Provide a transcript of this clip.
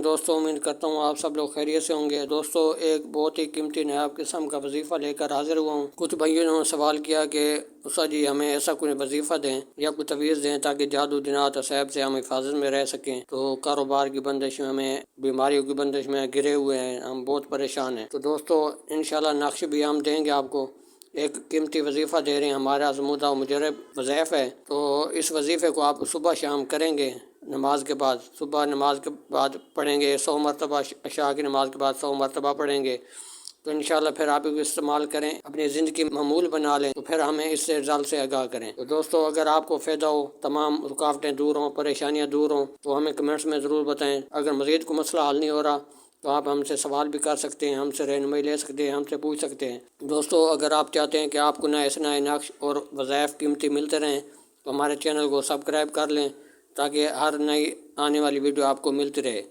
दोस्तों, उम्मीद करता हूँ आप सब लोग खैरियत से होंगे। दोस्तों, एक बहुत ही कीमती नायाब किस्म का वजीफ़ा लेकर हाजिर हुआ हूँ। कुछ भाइयों ने सवाल किया कि उस्ताद जी हमें ऐसा कोई वजीफ़ा दें या कोई तवीज़ दें ताकि जादू जिन्नात असैब से हम हिफाजत में रह सकें। तो कारोबार की बंदिश में, बीमारियों की बंदिश में गिरे हुए हैं, हम बहुत परेशान हैं। तो दोस्तों, इंशाल्लाह नक्श भी हम देंगे आपको। एक कीमती वजीफ़ा दे रहे हैं, हमारा आज़मूदा मुजरब वज़ीफ़ा है। तो इस वजीफ़े को आप सुबह शाम करेंगे। नमाज के बाद, सुबह नमाज के बाद पढ़ेंगे 100 मरतबा, इशा की नमाज के बाद 100 मरतबा पढ़ेंगे। तो इंशाल्लाह फिर आप इसको इस्तेमाल करें, अपनी ज़िंदगी मामूल बना लें, तो फिर हमें इससे रिज़ल्ट से आगाह करें। तो दोस्तों, अगर आपको फ़ायदा हो, तमाम रुकावटें दूर हों, परेशानियाँ दूर हों, तो हमें कमेंट्स में ज़रूर बताएँ। अगर मज़ीद कोई मसला हल नहीं हो रहा तो आप हमसे सवाल भी कर सकते हैं, हमसे रहनुमाई ले सकते हैं, हमसे पूछ सकते हैं। दोस्तों, अगर आप चाहते हैं कि आपको नए से नए नक्श और वज़ाइफ कीमती मिलते रहें तो हमारे चैनल को सब्सक्राइब कर लें ताकि हर नई आने वाली वीडियो आपको मिलती रहे।